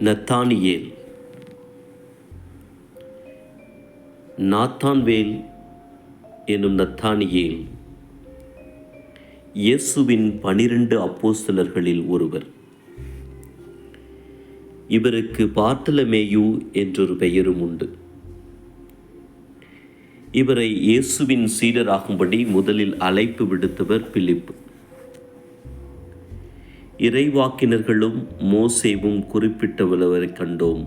நத்தானியேல். நாத்தான்வேல் எனும் நத்தானியேல் இயேசுவின் 12 அப்போஸ்தலர்களில் ஒருவர். இவருக்கு பார்த்தலமேயு என்றொரு பெயரும் உண்டு. இவரை இயேசுவின் சீடராகும்படி முதலில் அழைப்பு விடுத்தவர் பிலிப்பு. இறைவாக்கினர்களும் மோசேவும் குறிப்பிட்டவரை கண்டோம்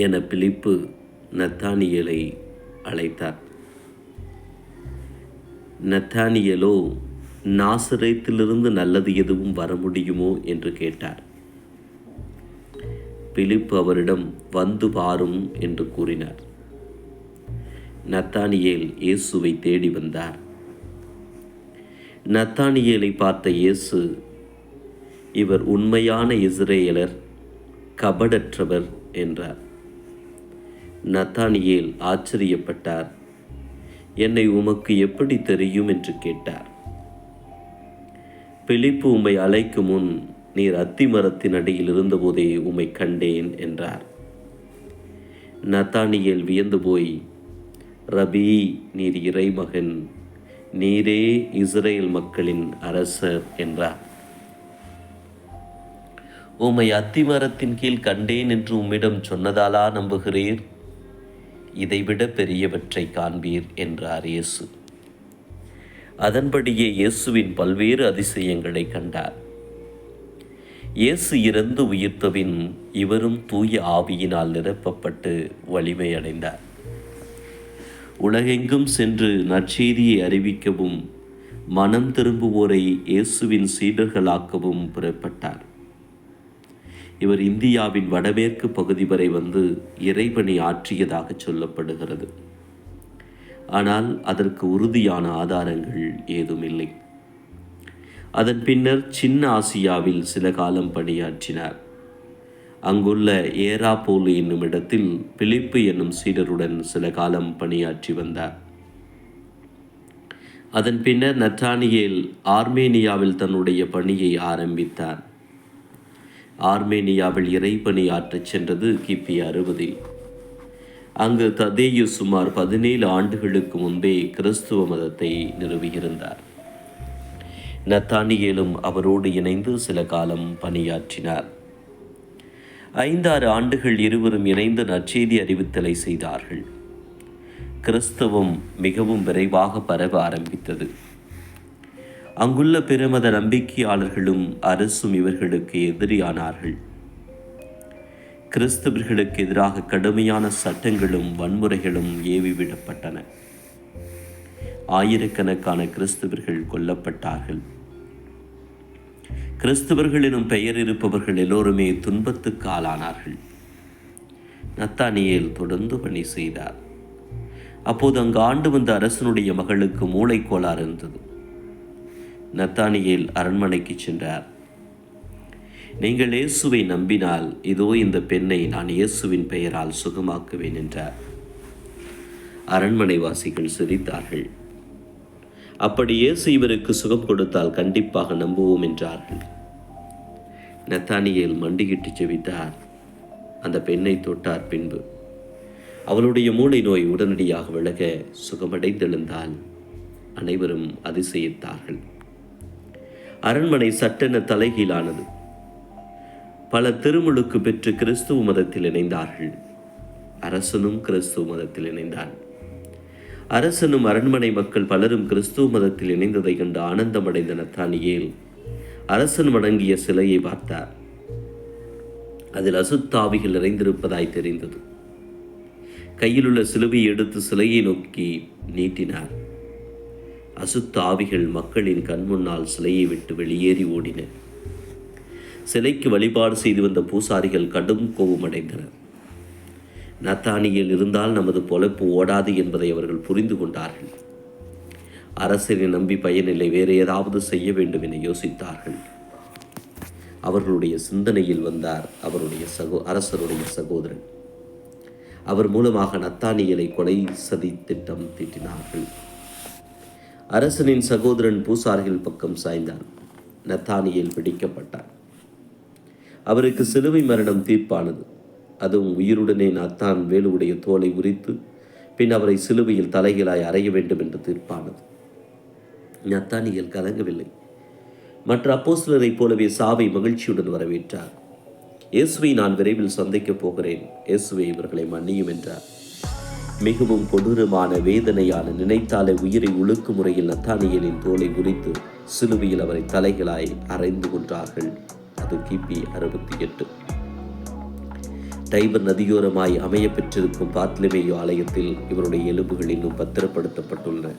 என பிலிப்பு நத்தானியேலை அழைத்தார். நத்தானியேலோ நாசரேத்திலிருந்து நல்லது எதுவும் வர முடியுமோ என்று கேட்டார். பிலிப்பு அவரிடம் வந்து பாரும் என்று கூறினார். நத்தானியேல் இயேசுவை தேடி வந்தார். நத்தானியேலை பார்த்த இயேசு, இவர் உண்மையான இஸ்ரேலர், கபடற்றவர் என்றார். நத்தானியேல் ஆச்சரியப்பட்டார். என்னை உமக்கு எப்படி தெரியும் என்று கேட்டார். பிலிப்பு உம்மை அழைக்கும் முன் நீர் அத்திமரத்தின் அடியில் இருந்தபோதே உம்மை கண்டேன் என்றார். நத்தானியேல் வியந்து போய், ரபி, நீர் இறைமகன், நீரே இஸ்ரேல் மக்களின் அரசர் என்றார். உம்மை அத்திமரத்தின் கீழ் கண்டேன் என்று உம்மிடம் சொன்னதாலா நம்புகிறீர்? இதைவிட பெரியவற்றை காண்பீர் என்றார் இயேசு. அதன்படியே இயேசுவின் பல்வேறு அதிசயங்களை கண்டார். இயேசு இறந்து உயிர்த்தபின் இவரும் தூய ஆவியினால் நிரப்பப்பட்டு வலிமை அடைந்தார். உலகெங்கும் சென்று நற்செய்தியை அறிவிக்கவும் மனம் திரும்புவோரை இயேசுவின் சீடர்களாக்கவும் புறப்பட்டார். இவர் இந்தியாவின் வடமேற்கு பகுதி வரை வந்து இறைபணி ஆற்றியதாக சொல்லப்படுகிறது. ஆனால் அதற்கு உறுதியான ஆதாரங்கள் ஏதும் இல்லை. அதன் பின்னர் சின்ன ஆசியாவில் சில காலம் பணியாற்றினார். அங்குள்ள ஏராப்போலு என்னும் இடத்தில் பிலிப்பு என்னும் சீடருடன் சில காலம் பணியாற்றி வந்தார். அதன் பின்னர் நத்தானியேல் ஆர்மேனியாவில் தன்னுடைய பணியை ஆரம்பித்தார். ஆர்மேனியாவில் இறைபணி ஆற்றச் சென்றது கிபி 60. அங்கு ததேயு சுமார் 17 ஆண்டுகளுக்கு முன்பே கிறிஸ்துவ மதத்தை நிறுவியிருந்தார். நத்தானியேலும் அவரோடு இணைந்து சில காலம் பணியாற்றினார். 5-6 ஆண்டுகள் இருவரும் இணைந்து நற்செய்தி அறிவித்தலை செய்தார்கள். கிறிஸ்தவம் மிகவும் விரைவாக பரவ ஆரம்பித்தது. அங்குள்ள பிறமத நம்பிக்கையாளர்களும் அரசும் இவர்களுக்கு எதிரியானார்கள். கிறிஸ்தவர்களுக்கு எதிராக கடுமையான சட்டங்களும் வன்முறைகளும் ஏவிவிடப்பட்டன. ஆயிரக்கணக்கான கிறிஸ்தவர்கள் கொல்லப்பட்டார்கள். கிறிஸ்தவர்கள் எனும் பெயர் இருப்பவர்கள் எல்லோருமே துன்பத்துக்கு ஆளானார்கள். நத்தானியேல் தொடர்ந்து பணி செய்தார். அப்போது அங்கு ஆண்டு வந்த அரசனுடைய மகளுக்கு மூளைக்கோளாறு இருந்தது. நத்தானியேல் அரண்மனைக்கு சென்றார். நீங்கள் இயேசுவை நம்பினால் இதோ இந்த பெண்ணை நான் இயேசுவின் பெயரால் சுகமாக்குவேன் என்றார். அரண்மனைவாசிகள் சிரித்தார்கள். அப்படி இயேசு இவருக்கு சுகம் கொடுத்தால் கண்டிப்பாக நம்புவோம் என்றார்கள். நத்தானியேல் மண்டியிட்டு செவித்தார். அந்த பெண்ணை தொட்டார். பின்பு அவளுடைய மூளை நோய் உடனடியாக விலக சுகமடைந்தெழுந்தால் அனைவரும் அதிசயித்தார்கள். அரண்மனை சட்டென தலைகீழானது. பல திருமுழுக்கு பெற்று கிறிஸ்துவ மதத்தில் இணைந்தார்கள். அரசனும் கிறிஸ்துவ மதத்தில் இணைந்தான். அரசனும் அரண்மனை மக்கள் பலரும் கிறிஸ்துவ மதத்தில் இணைந்ததை கண்டு ஆனந்தமடைந்த நத்தானியேல் அரசன் வணங்கிய சிலையை பார்த்தார். அதில் அசுத்தாவிகள் நிறைந்திருப்பதாய் தெரிந்தது. கையிலுள்ள சிலுவையை எடுத்து சிலையை நோக்கி நீட்டினார். அசுத்த ஆவிகள் மக்களின் கண்முன்னால் சிலையை விட்டு வெளியேறி ஓடின. சிலைக்கு வழிபாடு செய்து வந்த பூசாரிகள் கடும் கோபமடைந்தனர். நத்தானியேல் இருந்தால் நமது பொழைப்பு ஓடாது என்பதை அவர்கள் புரிந்து கொண்டார்கள். அரசரை நம்பி பயனில்லை, வேறு ஏதாவது செய்ய வேண்டும் என யோசித்தார்கள். அவர்களுடைய சிந்தனையில் வந்தார் அரசருடைய சகோதரன். அவர் மூலமாக நத்தானியேலை கொலை சதி திட்டம் தீட்டினார்கள். அரசனின் சகோதரன் பூசாரிகள் பக்கம் சாய்ந்தான். நத்தானியேல் பிடிக்கப்பட்டார். அவருக்கு சிலுவை மரணம் தீர்ப்பானது. அதுவும் உயிருடனே நத்தான் வேலுவுடைய தோலை உரித்து பின் அவரை சிலுவையில் தலைகளாய் அறைய வேண்டும் என்று தீர்ப்பானது. நத்தானியேல் கலங்கவில்லை. மற்ற அப்போஸ்தலரைப் போலவே சாவை மகிழ்ச்சியுடன் வரவேற்றார். இயேசுவை நான் விரைவில் சந்திக்கப் போகிறேன், இயேசுவை இவர்களை மன்னியும் என்றார். மிகவும் கொடூரமான வேதனையான நினைத்தாலே உயிரை உழுக்கும் முறையில் நத்தானியேலின் தோலை உரித்து சிலுவையில் அவரை தலைகளாய் அறைந்து கொண்டார்கள். அது கிபி 68. டைபர் நதியோரமாய் அமைய பெற்றிருக்கும் பாத்லமேயு ஆலயத்தில் இவருடைய எலும்புகள் இன்னும் பத்திரப்படுத்தப்பட்டுள்ளன.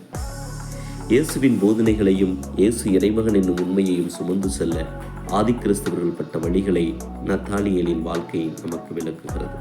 இயேசுவின் போதனைகளையும் இயேசு இறைமகன் என்னும் உண்மையையும் சுமந்து செல்ல ஆதிக்கிறிஸ்தவர்கள் பட்ட வழிகளை நத்தானியேலின் வாழ்க்கை நமக்கு விளக்குகிறது.